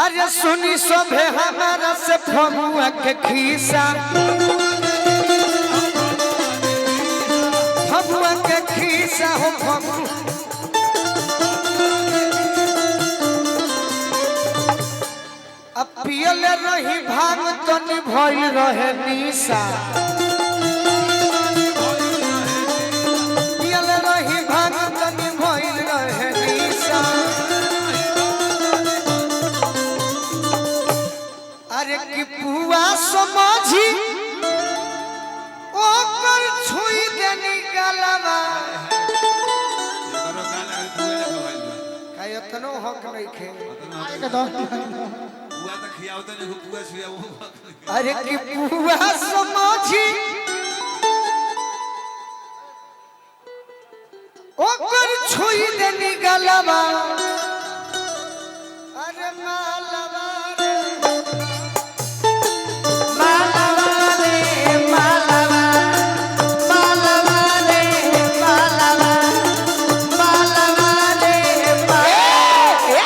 अरे सुनी सभे हमारा से फगुआ के खीसा, फगुआ के खीसा हो फगु। अब पियल रही भांग तो निभइल रहे निशा, पियल रही भांग तो निभइल रहे निशा। अरे की पुआ समझी ओकर छुई देनी गलवा, काई तनो हक नहीं खे। अरे की पुआ समझी ओकर छुई देनी गलवा। अरे मालवा रे मालवा रे मालवा, मालवा रे मालवा, मालवा रे मालवा।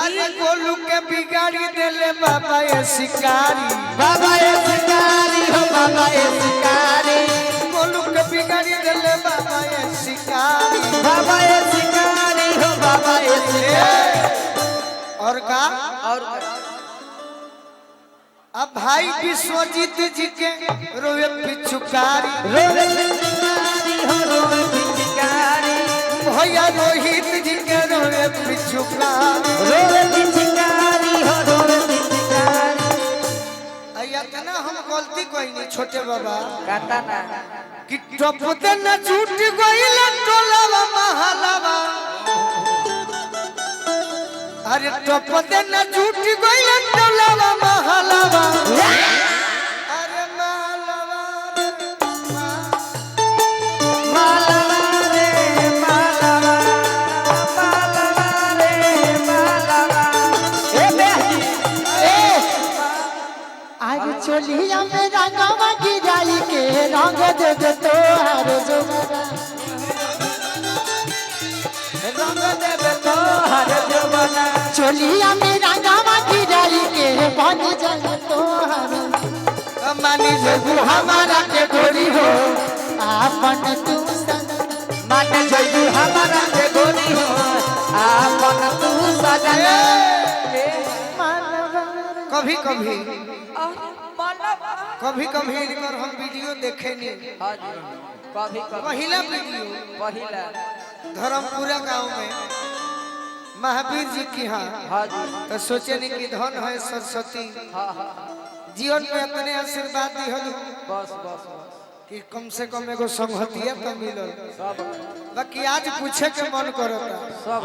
अरे गोलू के बिगाड़ी देले बाबा ये शिकारी, बाबा ये शिकारी हो बाबा ये शिकारी। गोलू के बिगाड़ी देले बाबा ये शिकारी, बाबा ये शिकारी हो बाबा ये शिकारी। और का और अब भाई विश्वजीत जी के रोवे पिछुकारी, रोवे पिछुकारी हो रोवे पिछुकारी। भैया रोहित जी के रोवे पिछुकारी, रोवे पिछुकारी हो रोवे पिछुकारी। अया तना हम गलती कोई नहीं छोटे बाबा काटा ना कि टपते न छूट गइल टोलावा महलावा। अरे टपते न छूट गइल टोलावा महलावा। अरे महलावा महलावा रे महलावा, महलावा रे महलावा। ए बेटी ए आज चोलिया में रंगवा गिराई के रंग दे दे तोहार जोबना, रंग देबे तोहर जवाना। चोलिया में रंगवा गिराई के बन जाए तोहार। मानी जगू हमारा के गोरी हो, आपन तू संग मानी जगू हमारा के गोरी हो, आपन तू सजना। कभी कभी कभी कभी इनकर हम वीडियो देखे नहीं, कभी पहिला वीडियो पहिला धर्मपुरा गांव में महावीर जी की हाँ तो सोचे नहीं कि धन है सरस्वती जीवन में अपने आशीर्वाद दी हो बस बस कि कम से कम एगो संगतिया तो मिलल। सब बाकी आज पूछे के मन करता, सब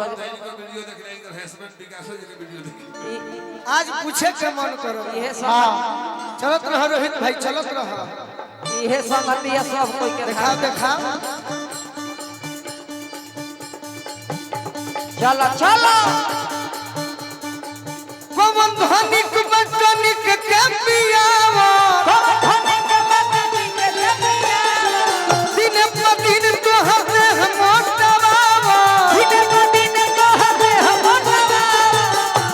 आज पूछे के मन करता। इहे हाँ चलत रहो रोहित भाई चलत रहो, इहे संगतिया सब कोई के दिखाओ दिखाओ। चलो चलो पवन धनिक बटनिक के पियावा, दिन प दिन तोहरे हम मोटवावा, दिन प दिन तोहरे हम मोटवावा,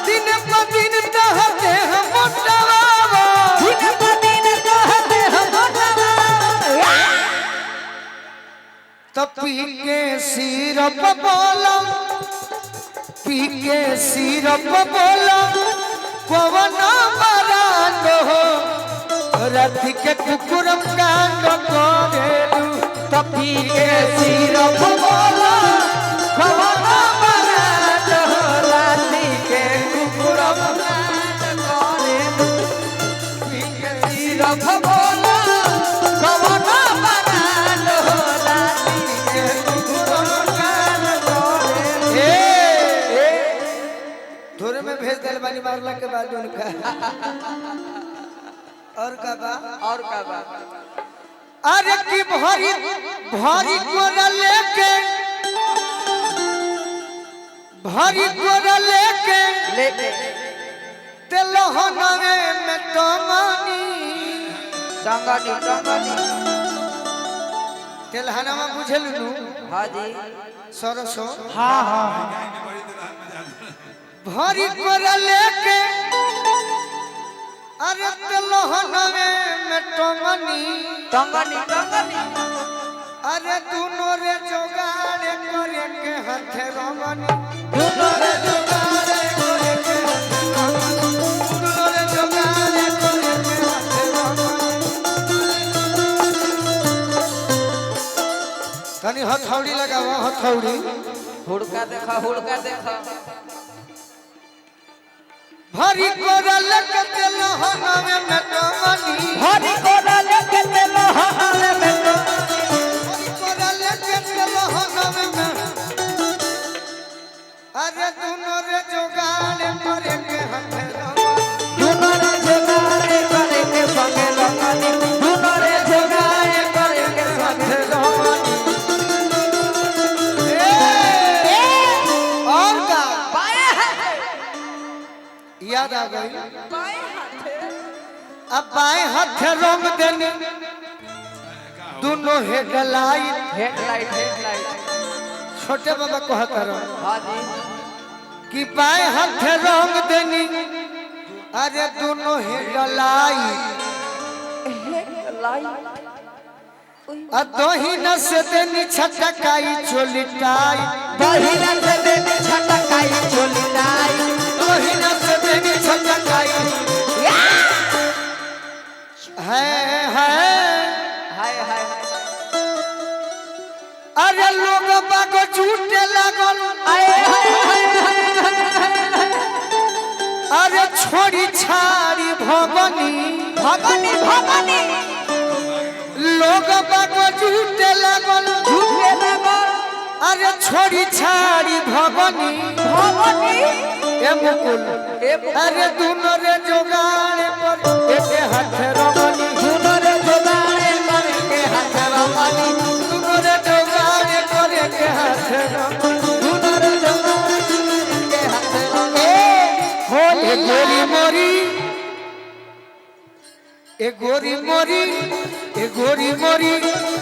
दिन प दिन तोहरे हम मोटवावा, दिन प दिन तोहरे हम मोटवावा। तब पी के सिरप बोलो, पी के सिरप बोलो पवन बरांड हो, रथी के कुकुरम कांड करेलू। तब पी के सिरप बोलो पवन बरांड हो, रथी के कुकुरम कांड करेलू। पी के सिरप बोलो पवन बरांड हो, रथी के कुकुरम कांड करेलू। थोड़े में भेज दिल बानी मारला के बाद उनका और का बा और का बात। अरे की भारी भारी कोरा लेके, भारी कोरा लेके लेके तेलहनवे में टमानी। टंगनी टंगनी तेलहनवा बुझलू हाँ जी सरसो हाँ हाँ भरी कर लेके अरे तलहनवे में टंगनी टंगनी अरे दोनों रे जोगाड़ करे के हाथे रंगनी दोनों रे जोगाड़ करे के हाथे रंगनी दोनों रे जोगाड़ करे के हाथे रंगनी तनी हथौड़ी लगावा हथौड़ी हुड़का देखा भरी कोरल के तेलहनवे में टंगनी हरी कोरल के तेलहनवे में भरी कोरल के तेलहनवे में अरे दोनों रे जोगाड़ करे के हाथे रंगनी दोनों रे जोगाड़ करे के संगे रंगनी दोनों रे जोगाड़ करे के संगे रंगनी और का बाएं हाथे याद आ गई बाएं हाथे अब बाएं हाथ रंग देने दोनों हेडलाइट छोटे बाबा कहता रहो हाँ जी कि बाएं हाथ रंग देनी अरे दोनों हेडलाइट दहीन से देनी छटकाई चोलिटाई दहीन से देनी छटकाई चोलिटाई दहीन से देनी छटकाई है हाय अरे लोग बागो झूठे लागल अरे छोड़ी छाड़ी भगनी लोग बागो झूठे लागल अरे छोड़ी छाड़ी भगनी ए मुकुल अरे दोनों रे जोगाड़ पर एक हाथ रमनी दोनों रे जोगाड़ करे के हाथ रमनी दोनों रे जोगाड़ करे के हाथ रमनी दोनों रे जोगाड़ करे के हाथ रमनी हो ए गोरी मोरी ए गोरी मोरी ए गोरी मोरी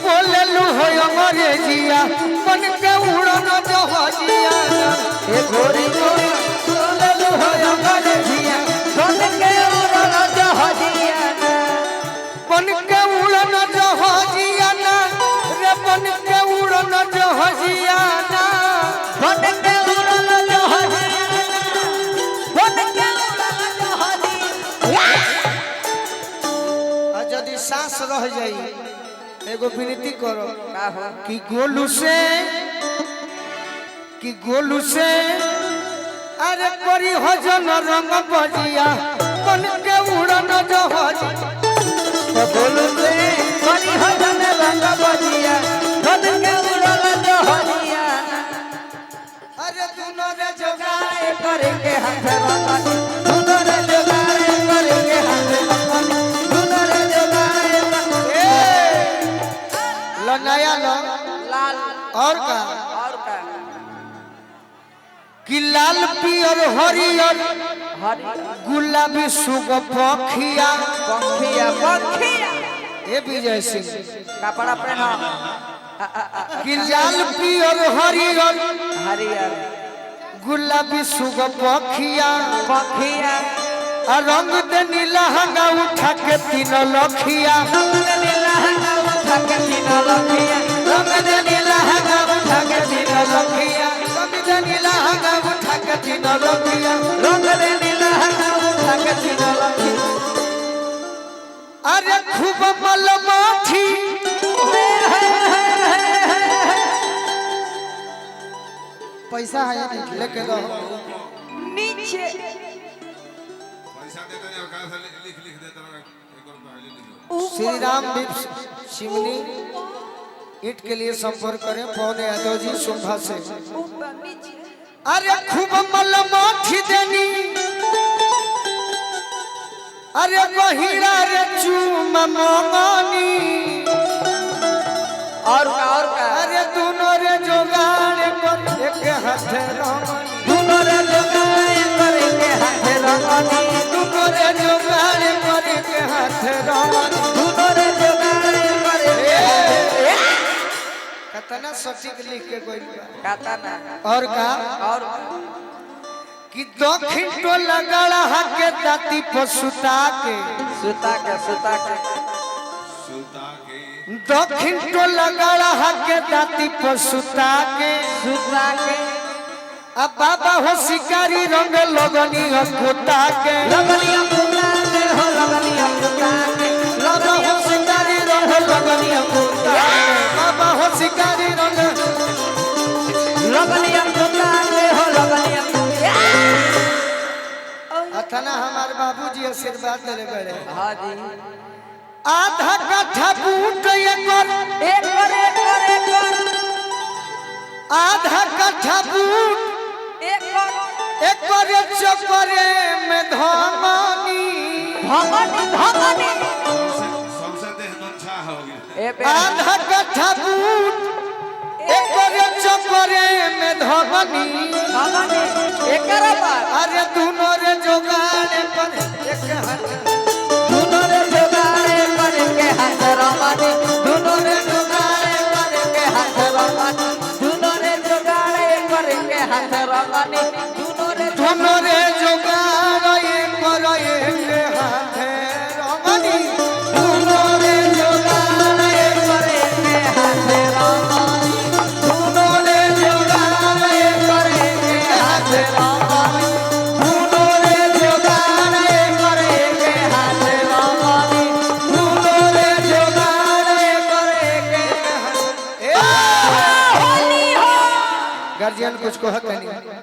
बोललू हो अंग्रेजिया मन के उड़न जहाजिया ए गोरी गोरी बोललू हो अंग्रेजिया मन के उड़न जहाजिया मन के उड़न जहाजिया रे मन के उड़न जहाजिया मन के उड़न जहाजिया मन के उड़न जहाजिया यदि सांस रह जाई एगो विनती करो का हो कि गोलू से अरे करी हजन रंग बजिया मन के उड़न जहाजी बोलू से करी हजन रंग बजिया मन के उड़न जहाजिया अरे दोनों रे जोगाड़ करे के हाथ रमनी दोनों रे जोगाड़ करे के हाथ रमनी दोनों रे जोगाड़ लो नया लो लाल और का कि लाल पियर हरियर गुलाबी सुग पखिया पंखिया ए विजय सिंह कपड़ा पहना कि लाल पियर हरियर हरियर गुलाबी सुग पखिया पंखिया रंग दे नीला हंगा उठा के तीन लखिया रंग दे नीला हंगा उठा के तीन लखिया रंग दे नीला हंगा उठा के तीन लखिया रंग दे नीला हंगा उठा के तीन लखिया रंग दे नीला हंगा उठा के तीन लखिया अरे खूब मल माठी पैसा है या नहीं लेके दो नीचे पैसा देता नहीं कहां से लिख देता ना 1 रुपया ले लीजिए श्री राम दीप सिमनी ईट के लिए संपर्क करें पौने यादव जी सुंभा से ऊपर नीचे अरे खूब मल माठी देनी अरे बहिरा रे चूम मांगनी और का अरे दोनों रे जोगाड़ पर एक हाथ रमनी दोनों रे जोगाड़ करे के हाथ रमनी दोनों रे जोगाड़ पर एक हाथ रमनी दोनों रे जोगाड़ करे कतना सटीक लिख के कोई काता ना और का और कि दक्षिण टोला गड़ा के दाती पसुता के सुता के सूता के दक्षिण टोला गड़ा के दाती पसुता के सुता के अब बाबा हो शिकारी रंग लगनी कुत्ता के लगनिया कुत्ता के हो लगनिया कुत्ता के बाबा हो शिकारी रंग लगनी कुत्ता के बाबा हो शिकारी रंग लगनिया कुत्ता के हो लगनिया अथना हमारे बाबूजी आशीर्वाद दे बड़े हां जी आधा कट्ठा बूट एक आधा कट्ठा बूट एक चपरे में धमानी भगनी सबसे देह नोछा हो गया आधा कट्ठा बूट एक चपरे में धमानी एकरा पर अरे दोनों रे जोगाड़े पर एक हाथ दोनों रे जोगाड़े करके हाथ रमानी दोनों रे जोगाड़े करके हाथ रमानी दोनों रे जोगाड़े करके हाथ रमानी दोनों रे जोगाड़े पर एक हाथ रमानी दोनों रे जोगाड़े पर एक हाथ रमानी दोनों रे जोगाड़े पर एक हाथ रमानी दोनों रे जोगाड़े पर एक हाथ रमानी दोनों रे जोगाड़े पर एक हाथ गार्जियन कुछ कहो कहीं